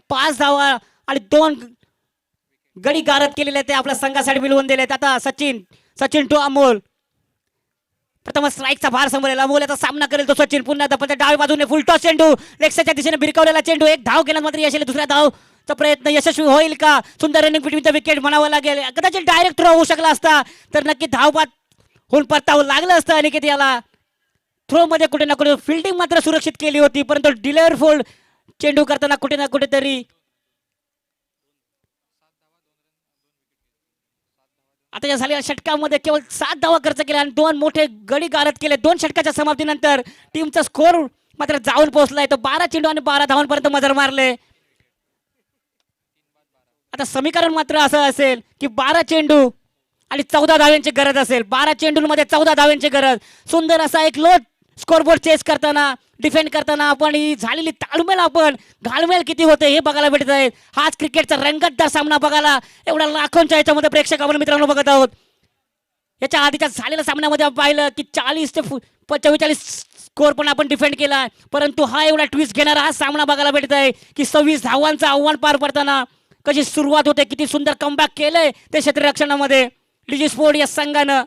5 धावा आणि 2 गडी गारद केलेले आहेत ते आपल्या संघासाठी मिळवून दिलेत. आता सचिन टू अमोल प्रथम स्ट्राईकचा भार समोर अमोल याचा सामना करेल तो सचिन पुन्हा पण डाव्या बाजूने फुल टॉस चेंडू लेक्सच्या दिशेने भिरकवलेला चेंडू एक धाव घेण्यात मात्र यश आले. दुसऱ्या धावचा प्रयत्न यशस्वी होईल का? सुंदर रनिंग बिटवीन द विकेट म्हणावं लागेल. कदाचित डायरेक्ट थ्रो होऊ शकला असता तर नक्की धावबाद होऊन परतावं लागलं असतं अनिकेत याला. थ्रो मध्ये कुठे ना कुठे फिल्डिंग मात्र सुरक्षित केली होती परंतु डिलेवर फोल्ड चेंडू करताना कुठे ना कुठेतरी आता या झालेल्या षटकामध्ये केवळ 7 धावा खर्च केल्या आणि 2 मोठे गडी गारद केले. 2 षटकाच्या समाप्तीनंतर टीमचा स्कोर मात्र जाऊन पोहोचलाय तो 12 चेंडू आणि 12 धावांपर्यंत मजर मारले. आता समीकरण मात्र असं असेल की 12 चेंडू आणि 14 धाव्यांची गरज असेल. 12 चेंडूंमध्ये 14 धाव्यांची गरज. सुंदर असा एक लो स्कोरबोर्ड चेस करताना डिफेंड करताना आपण ही झालेली ताळमेळ आपण घालमेल किती होते हे बघायला भेटत आहे. हाच क्रिकेटचा रंगतदार सामना बघायला एवढ्या लाखोंच्या याच्यामध्ये प्रेक्षक आपण मित्रांनो बघत आहोत. याच्या आधीच्या झालेल्या सामन्यामध्ये आपण पाहिलं की 40 ते 44 स्कोर पण आपण डिफेंड केला परंतु हा एवढा ट्विस्ट घेणारा हा सामना बघायला भेटत आहे की 26 धावांचं आव्हान पार पडताना कशी सुरुवात होते. किती सुंदर कमबॅक केलंय ते क्षेत्ररक्षणामध्ये डीजी स्पोर्ट या संघानं.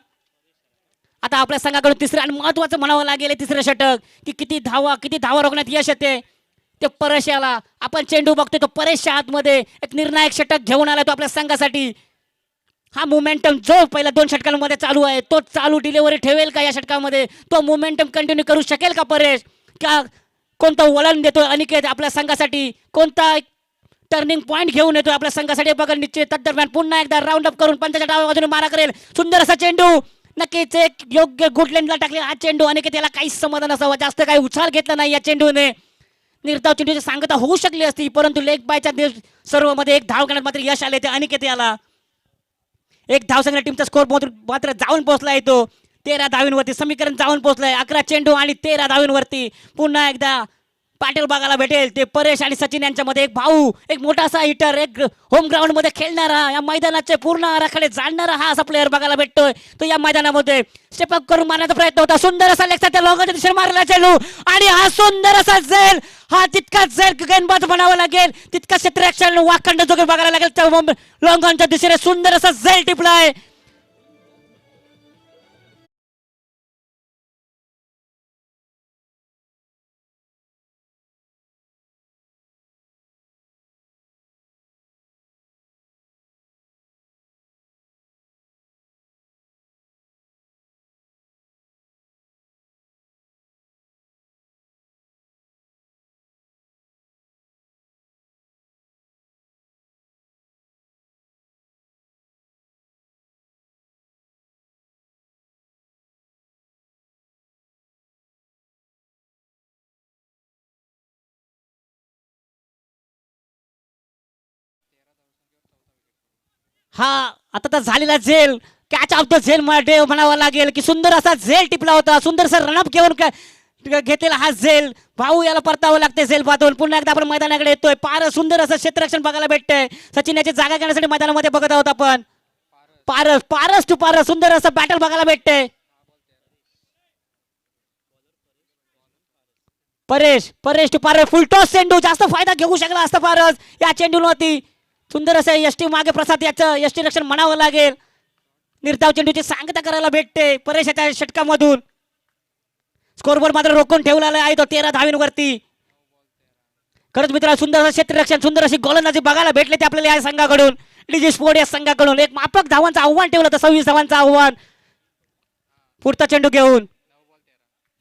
आता आपल्या संघाकडून तिसरं आणि महत्वाचं म्हणावं लागेल तिसरं षटक की किती धावा रोखण्यात यश येते ते परेश याला. आपण चेंडू बघतोय तो परेशच्या आतमध्ये एक निर्णायक षटक घेऊन आला तो आपल्या संघासाठी. हा मोमेंटम जो पहिल्या 2 षटकांमध्ये चालू आहे तो चालू डिलिव्हरी ठेवेल का या षटकामध्ये? तो मोमेंटम कंटिन्यू करू शकेल का परेश? का कोणतं वळण देतोय अनिकेत आपल्या संघासाठी? कोणता टर्निंग पॉईंट घेऊन येतोय आपल्या संघासाठी बघा निश्चित. तदरम्यान पुन्हा एकदा राऊंड अप करून पंचाच्या डाव्या बाजूने मारा करेल. सुंदर असा चेंडू नक्कीच एक योग्य गुड लेनला टाकले हा चेंडू अनिकेत याला काहीच समाधान असावं. जास्त काही उछाल घेतला नाही या चेंडूने. निर्धाव चेंडूची सांगता होऊ शकली असती परंतु लेग बायच्या सर्व मध्ये एक धाव घेण्यात मात्र यश आले ते अनिकेत याला. एक धाव संघ टीमचा स्कोर मात्र जाऊन पोहोचलाय तो 13 धावींवरती. समीकरण जाऊन पोहोचलाय 11 चेंडू आणि 13 धावींवरती. पुन्हा एकदा पाटील बघायला भेटेल ते परेश आणि सचिन यांच्यामध्ये एक भाऊ एक मोठासा हिटर एक होम ग्राउंड मध्ये खेळणारा या मैदानाचे पूर्ण आराखडे जाणणारा हा असा प्लेअर बघायला भेटतोय तो या मैदानामध्ये. स्टेप अप करून मारण्याचा प्रयत्न होता. सुंदर असा लेगचा त्या लॉंगच्या दिशेने मारला चेंडू आणि हा सुंदर असा झेल हा तितका झेल गेंदबाज बनावा लागेल तितका क्षेत्ररक्षण वाखंड जो बघायला लागेल त्या लॉंगच्या दिशेने सुंदर असा झेल टिपलाय. हा आता तर झालेला झेल कॅच ऑफ द झेल म्हणावा लागेल की सुंदर असा झेल टिपला होता. सुंदर असा रनअप घेऊन घेतलेला हा झेल भाऊ याला परतावं लागते झेल पाहून. पुन्हा एकदा आपण मैदानाकडे येतोय. पार सुंदर असं क्षेत्ररक्षण बघायला भेटतंय. सचिन याची जागा घेण्यासाठी मैदानामध्ये बघत आहोत आपण. पारस टू पारस सुंदर असं बॅटल बघायला भेटतंय. Paresh to Paras full toss चेंडू जास्त फायदा घेऊ शकला असता पारस या चेंडूवरती. सुंदर असं यष्टी मागे प्रसाद याचं यष्टी रक्षण म्हणावं लागेल. निर्धाव चेंडूची सांगता करायला भेटते परेशाच्या षटकामधून. स्कोरबोर्ड मात्र रोखून ठेवलेला आहे तो 13 धावींवरती. खरंच मित्र सुंदर असं क्षेत्ररक्षण सुंदर अशी गोलंदाजी बघायला भेटले ते आपल्याला या संघाकडून डीजी स्पोर्ट या संघाकडून. एक माफक धावांचं आव्हान ठेवलं होतं 26 धावांचं आव्हान. पुढचा चेंडू घेऊन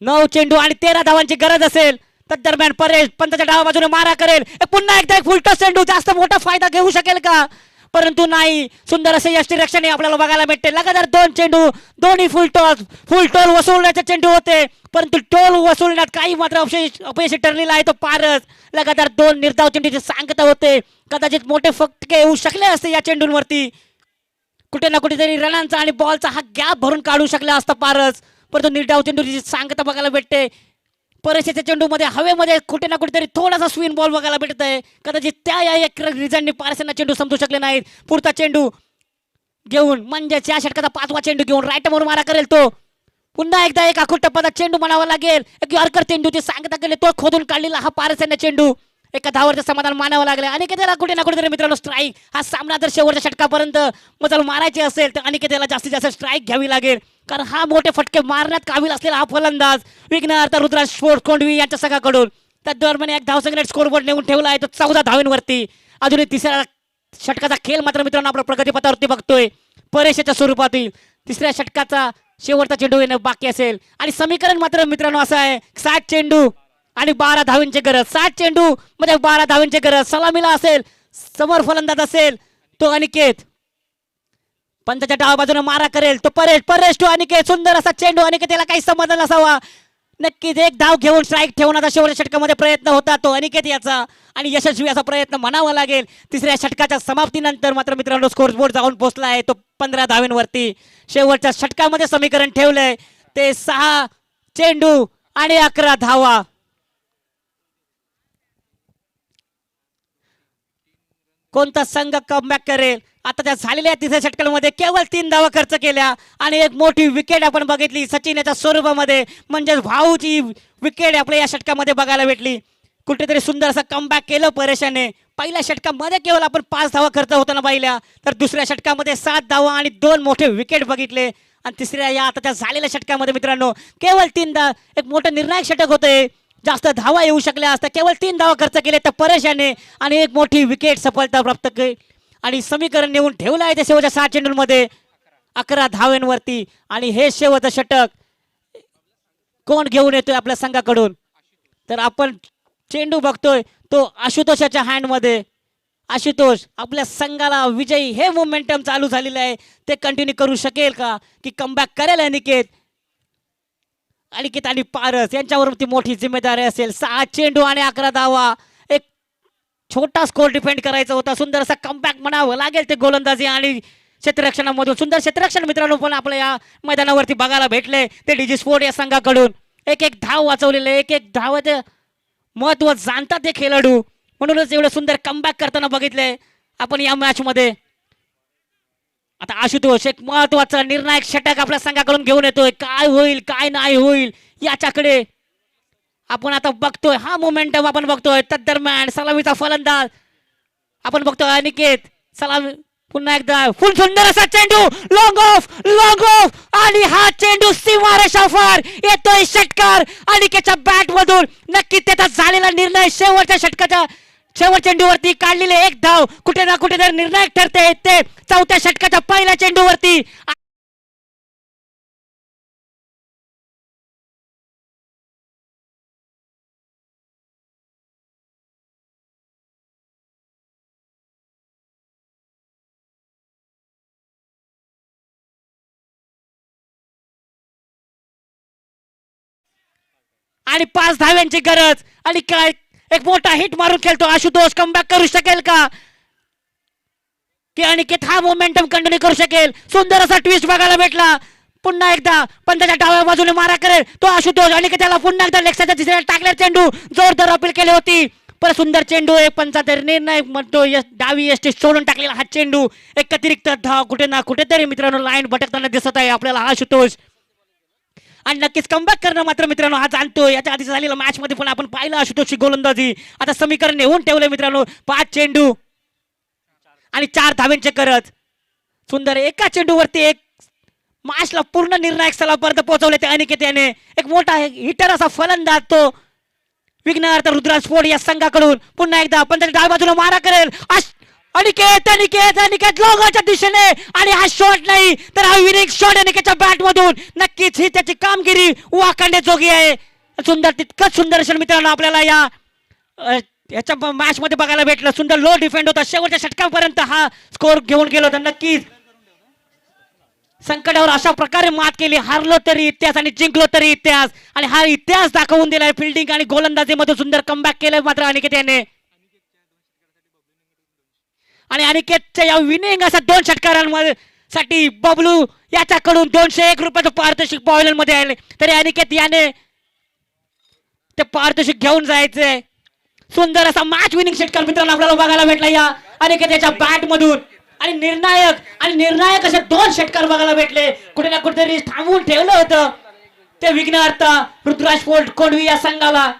9 चेंडू आणि 13 धावांची गरज असेल दरम्यान परेश पंताच्या डाव्या बाजूने मारा करेल. पुन्हा एकदा एक फुलटॉस चेंडू जास्त मोठा फायदा घेऊ शकेल का? परंतु नाही. सुंदर असे यष्टीरक्षण आपल्याला बघायला भेटते. लगातार 2 चेंडू दोन्ही फुल टोल वसूलण्याचे चेंडू होते परंतु टोल वसूलण्यात काही मात्र अपयशी ठरलेला आहे तो पारस. लगातार 2 निर्धाव चेंडूची सांगता होते. कदाचित मोठे फटके येऊ शकले असते या चेंडूंवरती. कुठे ना कुठेतरी रनांचा आणि बॉलचा हा गॅप भरून काढू शकला असता पारस परंतु निर्धाव चेंडूची सांगता बघायला भेटते. परेशच्या चेंडूमध्ये हवेमध्ये कुठे ना कुठेतरी थोडासा स्विन बॉल बघायला भेटत आहे. कदाचित त्या या एक रिझननी पारसांना चेंडू समजू शकले नाहीत. पुढचा चेंडू घेऊन म्हणजेच या षटकाचा 5वा चेंडू घेऊन राईट वर मारा करेल तो. पुन्हा एकदा एक आखूड टप्प्याचा चेंडू म्हणावा लागेल. एक यॉर्कर चेंडूची सांगता गेले तो खोदून काढलेला हा पारसन्य चेंडू एका धावावरचं समाधान मानावं लागलं. अनिकेतला कुठे ना कुठेतरी मित्रांनो स्ट्राईक हा सामना जर शेवटच्या षटकापर्यंत मजल मारायची असेल तर अनिकेतला जास्तीत जास्त स्ट्राईक घ्यावी लागेल. कारण हा मोठे फटके मारण्यात काबिल असलेला हा फलंदाज विघ्नहर्ता आता रुद्राज कोंडवी यांच्या संघाकडून त्या दरम्यान एक धावसंख्येत स्कोरबोर्ड नेऊन ठेवला आहे तो 14 धावांवरती. अजूनही तिसऱ्या षटकाचा खेळ मात्र मित्रांनो आपण प्रगतीपथावरती बघतोय. परेशाच्या स्वरूपातील तिसऱ्या षटकाचा शेवटचा चेंडू येणं बाकी असेल आणि समीकरण मात्र मित्रांनो असं आहे 60 चेंडू आणि 12 धावांची गरज. 60 चेंडू मध्ये 12 धावांची गरज. सलामीला असेल समोर फलंदाज असेल तो अनिकेत पंचाच्या डावा बाजूने मारा करेल तो परेश टू अनिकेत. सुंदर असा चेंडू अनिकेतला काही समाधान असावा. नक्कीच एक धाव घेऊन स्ट्राईक ठेवण्याचा शेवटच्या षटकामध्ये प्रयत्न होता तो अनिकेत याचा आणि यशस्वी असा प्रयत्न म्हणावा लागेल. तिसऱ्या षटकाच्या समाप्तीनंतर मात्र मित्रांनो स्कोरबोर्ड जाऊन पोहोचला आहे तो 15 धावांवरती. शेवटच्या षटकामध्ये समीकरण ठेवलंय ते 6 चेंडू आणि 11 धावा. कोणता संघ कमबॅक करेल. आता त्या झालेल्या तिसऱ्या षटकामध्ये केवळ 3 धावा खर्च केल्या आणि एक मोठी विकेट आपण बघितली सचिन याच्या स्वरूपामध्ये म्हणजेच भाऊची विकेट आपल्या या षटकामध्ये बघायला भेटली. कुठेतरी सुंदर असं कमबॅक केलं परेशाने. पहिल्या षटकामध्ये केवळ आपण 5 धावा खर्च होताना पाहिल्या तर दुसऱ्या षटकामध्ये 7 धावा आणि 2 मोठे विकेट बघितले आणि तिसऱ्या या आता त्या झालेल्या षटकामध्ये मित्रांनो केवळ 3 धावा एक मोठं निर्णायक षटक होते. जास्त धावा येऊ शकल्या असता केवळ 3 धावा खर्च केले तर परेशाने आणि एक मोठी विकेट सफलता प्राप्त केली आणि समीकरण नेऊन ठेवलं आहे त्या शेवटच्या 6 चेंडूंमध्ये 11 धावांवरती. आणि हे शेवटचं षटक कोण घेऊन येतोय आपल्या संघाकडून तर आपण चेंडू बघतोय तो आशुतोषाच्या हँडमध्ये. आशुतोष आपल्या संघाला विजयी हे मोमेंटम चालू झालेलं आहे ते कंटिन्यू करू शकेल का की कमबॅक करेल अनिकेत आणि पारस यांच्यावर ती मोठी जिम्मेदारी असेल. 6 चेंडू आणि 11 धावा. एक छोटा स्कोर डिफेंड करायचा होता. सुंदर असा कमबॅक म्हणावं लागेल ते गोलंदाजी आणि क्षेत्ररक्षणामधून सुंदर क्षेत्ररक्षण मित्रांनो पण आपल्या या मैदानावरती बघायला भेटले ते डीजी स्पोर्ट या संघाकडून. एक धाव वाचवलेले एक धावाचं महत्व जाणतात ते खेळाडू म्हणूनच एवढं सुंदर कमबॅक करताना बघितलंय आपण या मॅच मध्ये. आता आशुतोष एक महत्वाचा निर्णायक षटक आपल्या संघाकडून घेऊन येतोय. काय होईल काय नाही होईल याच्याकडे आपण आता बघतोय. हा मोमेंटम आपण बघतोय. तदरम्यान सलामीचा फलंदाज आपण बघतोय अनिकेत. सलामी पुन्हा एकदा फुल सुंदर असा चेंडू लॉंग ऑफ आणि हा चेंडू सीमारेषावर येतोय षटकार अनिकेतच्या बॅट मधून. नक्की त्याचा झालेला निर्णय शेवटच्या षटकाच्या शेवट चेंडूवरती काढलेले एक धाव कुठे ना कुठे तर निर्णायक ठरते ते 4थ्या षटकाच्या पहिल्या चेंडूवरती. आणि 5 धाव्यांची गरज आणि काय एक मोठा हिट मारून खेळतो आशुतोष. कमबॅक करू शकेल का की अनिकेत हा मोमेंटम कंटिन्यू करू शकेल. सुंदर असा ट्विस्ट बघायला भेटला. पुन्हा एकदा पंचाच्या डाव्या बाजूने मारा करेल तो आशुतोष. अनिकेतला पुन्हा एकदा लेगच्या तिसऱ्या टाकल्या चेंडू जोरदार अपील केली होती पण सुंदर चेंडू एक पंचांतर निर्णय म्हणतो डावी एसटी सोडून टाकलेला हा चेंडू. एक अतिरिक्त धाव कुठे ना कुठेतरी मित्रांनो लाईन भटकताना दिसत आहे आपल्याला आशुतोष. आणि नक्कीच कमबॅक करणं मात्र मित्रांनो हा जाणतो. याच्या आधी झालेल्या मॅच मध्ये पण आपण पाहिलं आशुतोषची गोलंदाजी. आता समीकरण नेऊन ठेवले मित्रांनो 5 चेंडू आणि 4 धावांचे करत. सुंदर एका चेंडूवरती एक मॅचला पूर्ण निर्णायक स्थळापर्यंत पोहोचवले ते अनिकेत याने. एक मोठा हिटर असा फलंदाज तो विघ्नहर्ता रुद्राज स्पोर्ट या संघाकडून. पुन्हा एकदा पण डाव्या बाजूला मारा करेल अनिकेत लोगाच्या दिशेने आणि हा शॉट नाही तर हा विनिंग शॉट अनिकेतच्या बॅट मधून. नक्कीच ही त्याची कामगिरी वाखाणण्याजोगी आहे. सुंदर तितकंच सुंदर असेल मित्रांनो आपल्याला याच्या मॅच मध्ये बघायला भेटलं. सुंदर लो डिफेंड होता शेवटच्या षटकापर्यंत हा स्कोर घेऊन गेलो होता. नक्कीच संकटावर अशा प्रकारे मात केली. हारलो तरी इतिहास आणि जिंकलो तरी इतिहास आणि हा इतिहास दाखवून दिलाय. फिल्डिंग आणि गोलंदाजीमध्ये सुंदर कमबॅक केलंय मात्र अनिकेत याने. आणि अनिकेतच्या या विनिंग असा 2 षटकारांसाठी बबलू याच्याकडून 201 रुपयाचं पारितोषिक बॉयलर मध्ये आले तरी अनिकेत याने ते पारितोषिक घेऊन जायचंय. सुंदर असा मॅच विनिंग षटकार मित्रांनो आपल्याला बघायला भेटला या अनिकेत याच्या बॅट मधून. आणि निर्णायक असे 2 षटकार बघायला भेटले. कुठे ना कुठेतरी थांबवून ठेवलं होतं ते विघ्नहर्ता ऋतुराज फोर्ट कोंडवी या संघाला.